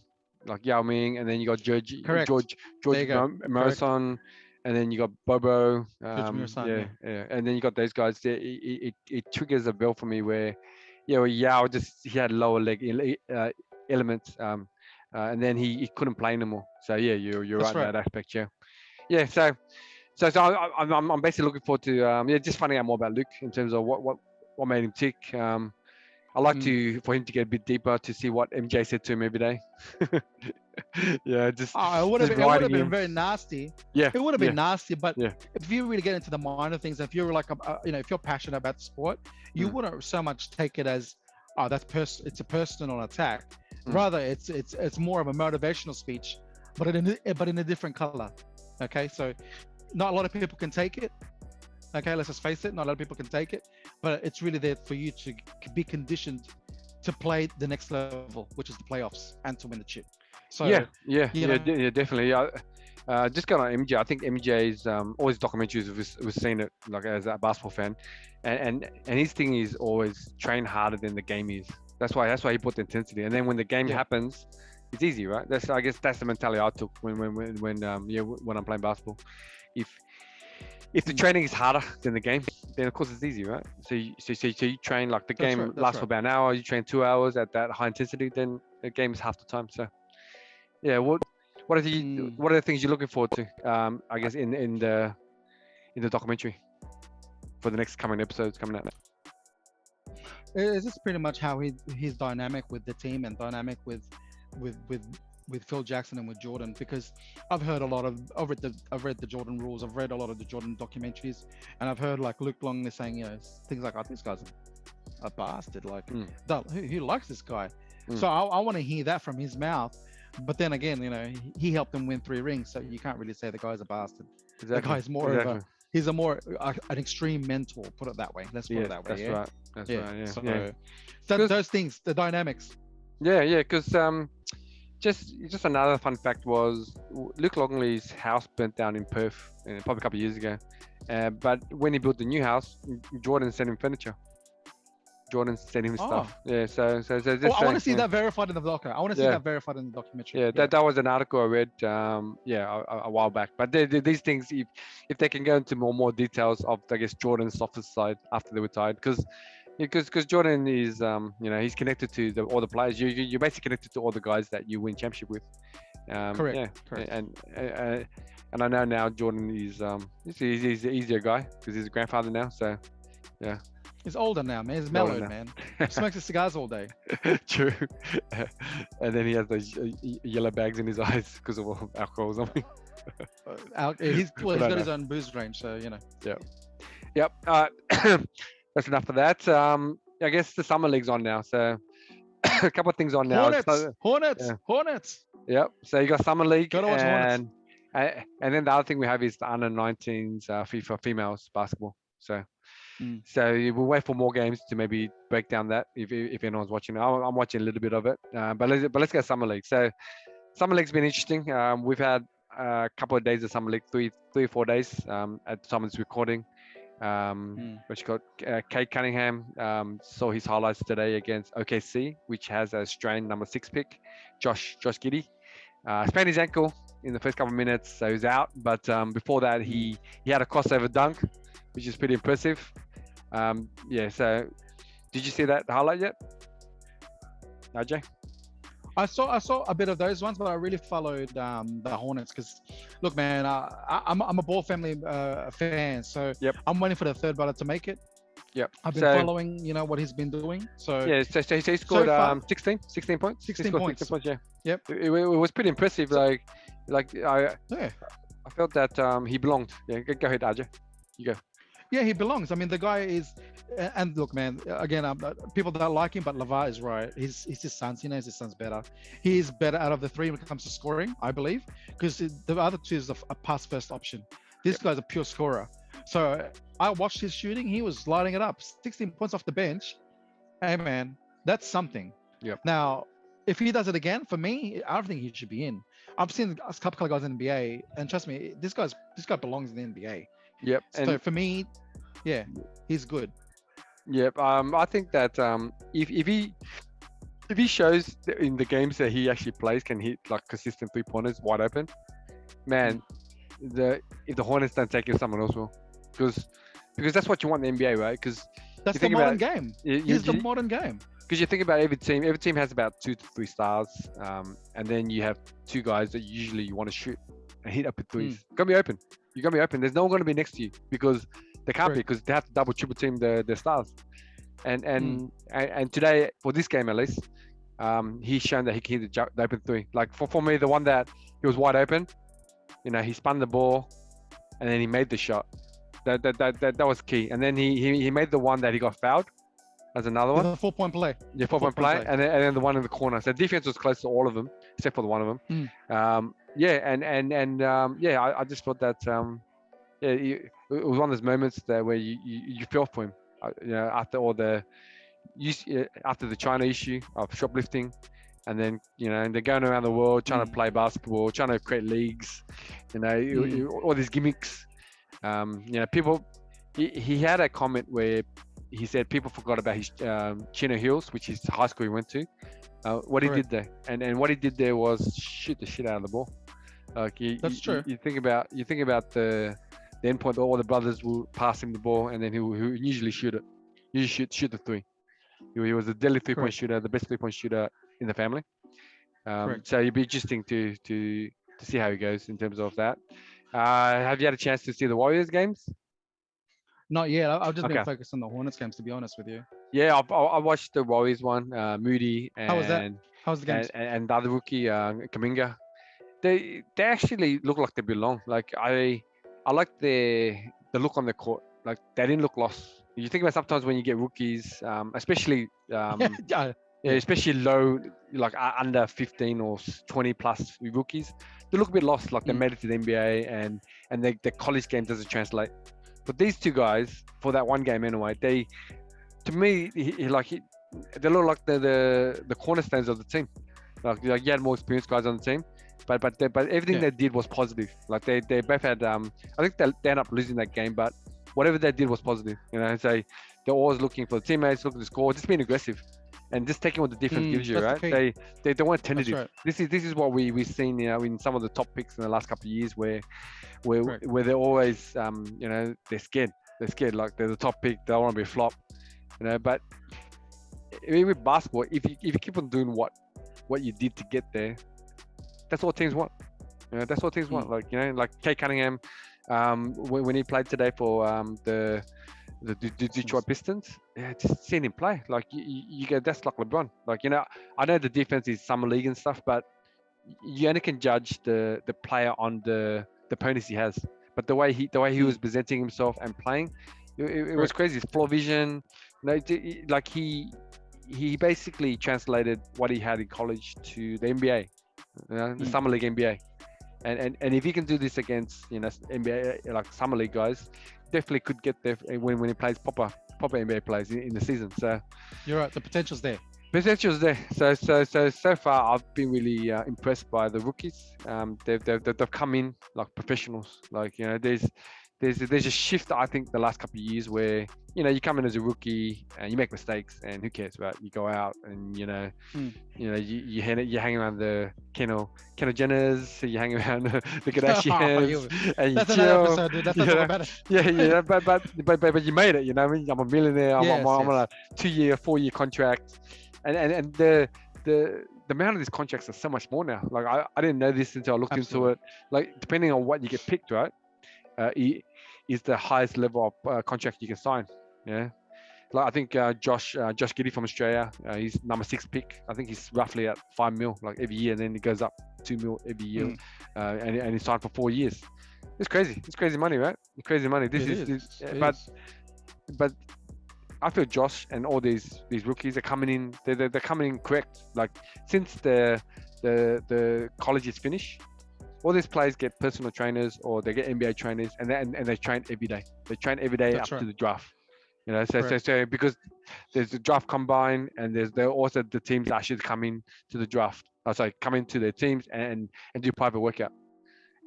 and then you got George Morrison, and then you got Bobo. Yeah, and then you got those guys. It triggers a bell for me where Yao he had lower leg elements, and then he couldn't play anymore. So yeah, you're right in that aspect. Yeah. So I'm basically looking forward to just finding out more about Luke in terms of what made him tick. I like for him to get a bit deeper to see what MJ said to him every day. Yeah, it would have been very nasty. Yeah, it would have been nasty. But if you really get into the minor things, if you're like if you're passionate about the sport, you wouldn't so much take it as it's a personal attack. Rather, it's more of a motivational speech, but in a different color. Okay, so. Not a lot of people can take it. Okay, let's just face it. Not a lot of people can take it, but it's really there for you to be conditioned to play the next level, which is the playoffs, and to win the chip. So definitely. Just going on MJ, I think MJ's all his documentaries we've seen it like as a basketball fan, and his thing is always train harder than the game is. That's why he put the intensity, and then when the game happens, it's easy, right? I guess that's the mentality I took when I'm playing basketball. If the training is harder than the game, then of course it's easy, right? So you train like the game lasts for about an hour. You train 2 hours at that high intensity, then the game is half the time. So yeah, what are the things you're looking forward to? I guess in the documentary for the next coming episodes coming out. It's just pretty much how he's dynamic with the team and dynamic with Phil Jackson and with Jordan, because I've read the Jordan rules, I've read a lot of the Jordan documentaries, and I've heard like Luke Longley saying things like, this guy's a bastard, like who likes this guy? So I want to hear that from his mouth. But then again, he helped them win 3 rings, so you can't really say the guy's a bastard. Exactly. The guy's more of he's an extreme mentor, put it that way. Let's put it that way. That's right. So those things, the dynamics. Yeah, because just another fun fact was Luke Longley's house burnt down in Perth probably a couple of years ago. But when he built the new house, Jordan sent him furniture. Jordan sent him stuff. Yeah, so I want to see that verified in the docker. I want to see that verified in the documentary. Yeah, that was an article I read a while back. But these things, if they can go into more details of, I guess, Jordan's softer side after they retired, because Jordan is he's connected to all the players. You're basically connected to all the guys that you win championship with. Correct. Yeah, correct. And I know now Jordan is he's an easier guy because he's a grandfather now. So yeah. He's older now, man. He's He's older mellowed, now. man. Smokes his cigars all day. True. And then he has those yellow bags in his eyes because of alcohol or something. He's I don't got his know. own booze range, so you know. Yep. That's enough of that. I guess the summer league's on now, so a couple of things on now. Hornets. Yep. So you got summer league, Gotta watch Hornets. and then the other thing we have is the under 19s FIFA females basketball. So Mm. so we'll wait for more games to maybe break down that if anyone's watching. I'm watching a little bit of it, but let's go summer league. So summer league's been interesting. We've had a couple of days of summer league, 3 or 4 days at the time of this recording. Which got Kate Cunningham saw his highlights today against OKC, which has a Australian number 6 pick, Josh Giddey. Sprained his ankle in the first couple of minutes, so he's out. But before that, he had a crossover dunk, which is pretty impressive. So did you see that highlight yet, RJ? I saw a bit of those ones, but I really followed the Hornets because, look, man, I'm a Ball family fan, so Yep. I'm waiting for the third brother to make it. Yep. I've been following, what he's been doing. So yeah, so he scored far, 16 points. 16 points. 16 points. Yeah. Yep. It was pretty impressive. I felt that he belonged. Yeah, go ahead, RJ. You go. Yeah, he belongs. I mean, the guy is, and look, man. Again, people don't like him, but LeVar is right. He's his sons. He knows his son's better. He is better out of the three when it comes to scoring, I believe, because the other two is a pass first option. This guy's a pure scorer. So I watched his shooting. He was lighting it up. 16 points off the bench. Hey, man, that's something. Yep. Now, if he does it again, for me, I don't think he should be in. I've seen a couple of guys in the NBA, and trust me, this guy belongs in the NBA. Yep. So for me, yeah, he's good. Yep. I think that if he shows in the games that he actually plays can hit like consistent 3-pointers wide open, man, if the Hornets don't take it, someone else will, because that's what you want in the NBA, right? Because that's the modern game. He's the modern game. Because you think about every team has about 2 to 3 stars, and then you have 2 guys that usually you want to shoot and hit up at threes. You're gonna be open. You're gonna be open. There's no one gonna be next to you because they can't be, because they have to double, triple team the stars. And today, for this game at least, he's shown that he can hit the open 3. Like for me, the one that he was wide open, he spun the ball, and then he made the shot. That was key. And then he made the one that he got fouled. As another one. The 4-point play. Yeah, 4-point play. And then the one in the corner. So defense was close to all of them, except for the one of them. I just thought that it was one of those moments there where you feel for him. After after the China issue of shoplifting, and then and they're going around the world trying to play basketball, trying to create leagues, all these gimmicks. People. He had a comment where he said people forgot about his Chino Hills, which is the high school he went to. What he did there, and what he did there was shoot the shit out of the ball. Like that's true. You think about the end point. All the brothers will pass him the ball, and then he will usually shoot it. Usually shoot the 3. He was a deadly 3-point shooter, the best 3-point shooter in the family. So it'd be interesting to see how he goes in terms of that. Have you had a chance to see the Warriors games? Not yet. I've just been focused on the Hornets games, to be honest with you. Yeah, I watched the Warriors one. Moody and how was that? How was the game? And the other rookie, Kaminga. They actually look like they belong. Like I like the look on the court. Like they didn't look lost. You think about sometimes when you get rookies, especially especially low, like under 15 or 20 plus rookies, they look a bit lost. Like they made it to the NBA and the college game doesn't translate. But these 2 guys, for that one game anyway, they look like the cornerstones of the team. Like you had more experienced guys on the team, but everything they did was positive. Like they both had I think they ended up losing that game, but whatever they did was positive. So they're always looking for the teammates, looking to score, just being aggressive, and just taking what the defense gives you. Right? They weren't tentative. Right. This is what we've seen in some of the top picks in the last couple of years where they're always they're scared. They're scared. Like they're the top pick. They don't want to be a flop. But with basketball, if you keep on doing what you did to get there, that's what teams want. That's what teams want. Like like Kate Cunningham, when he played today for the the Detroit Pistons. Yeah, just seeing him play, like you go, that's like LeBron. Like I know the defense is summer league and stuff, but you only can judge the player on the opponents he has. But the way he was presenting himself and playing, it was Correct. crazy. His floor vision, like he basically translated what he had in college to the NBA, the summer league NBA. And if he can do this against NBA like summer league guys, definitely could get there when he plays proper NBA players in the season. So You're right. The potential's there. potential's there. So far I've been really impressed by the rookies. They've come in like professionals. Like there's a shift I think the last couple of years where you come in as a rookie and you make mistakes and who cares, right? You go out and you hang around the Kendall Jenners, you hang around the Kardashians, and you That's another chill. episode, dude. Let's not talk about it. Yeah, but you made it. You know what I mean? I'm a millionaire. Yes, I'm on yes. a 2-year, 4-year contract, and the amount of these contracts are so much more now. Like I didn't know this until I looked Absolutely. into it. Like depending on what you get picked, right? Is the highest level of contract you can sign. Yeah. Like I think Josh Giddey from Australia, he's number 6 pick. I think he's roughly at 5 mil like every year, and then he goes up 2 mil every year, Mm. and he signed for 4 years. It's crazy. It's crazy money, right? It's crazy money. It is. It But is. but I feel Josh and all these rookies are coming in. They're coming in correct. Like since the college is finished, all these players get personal trainers or they get NBA trainers, and they train every day. They train every day That's up to right. the draft. So Correct. because there's the draft combine and there are also the teams that actually come in to the draft. Sorry, come into their teams and do private workout.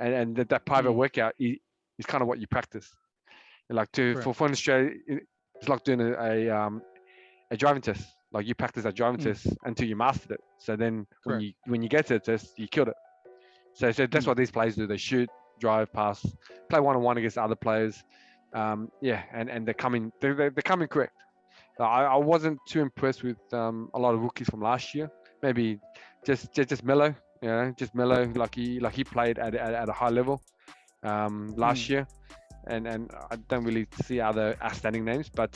And that private Mm. workout is kind of what you practice. Like Correct. for Australia, it's like doing a driving test. Like you practice that driving Mm. test until you mastered it. So then Correct. when you get to the test, you killed it. So that's Mm. what these players do. They shoot, drive, pass, play one-on-one against other players. And they're coming correct. I wasn't too impressed with a lot of rookies from last year. Maybe just Melo, just Melo. Like he played at a high level last Mm. year, and I don't really see other outstanding names. But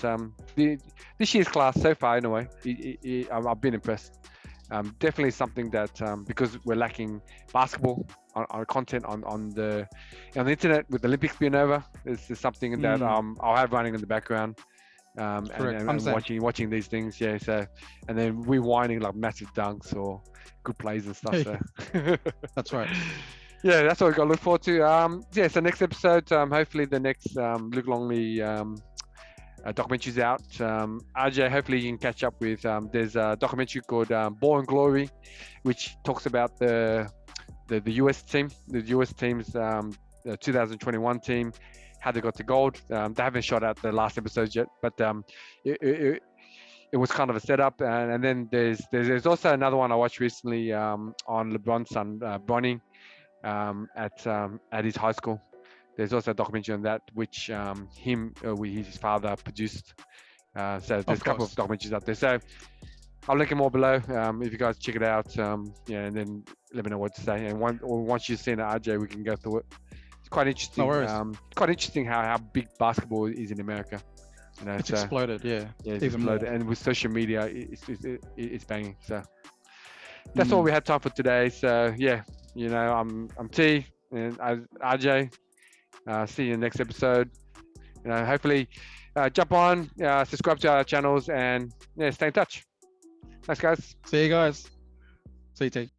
this year's class so far, anyway, I've been impressed. Definitely something that because we're lacking basketball on content on the internet with the Olympics being over, this is something that Mm. I'll have running in the background. Correct. I'm And saying. watching these things, yeah. So, and then rewinding like massive dunks or good plays and stuff. So, That's right. yeah, that's what we got to look forward to. Yeah. So next episode, hopefully the next Luke Longley documentary's out. RJ, hopefully you can catch up with. There's a documentary called Ball and Glory, which talks about the US team, the US team's the 2021 team, how they got to gold. They haven't shot out the last episodes yet, but it was kind of a setup. And then there's also another one I watched recently on LeBron's son, Bronny, at his high school. There's also a documentary on that, which his father produced. So there's a couple of Of course. documentaries out there. So I'll link them all below. If you guys check it out, and then let me know what to say. And once you've seen it, RJ, we can go through it. It's quite interesting. No worries. Quite interesting how big basketball is in America. It's exploded. Yeah. Yeah, it's Even exploded. more. And with social media, it's banging. So that's all Mm. we had time for today. So yeah, I'm T and RJ. See you in the next episode. Hopefully jump on, subscribe to our channels, and stay in touch. Thanks, guys. See you guys. See you, T.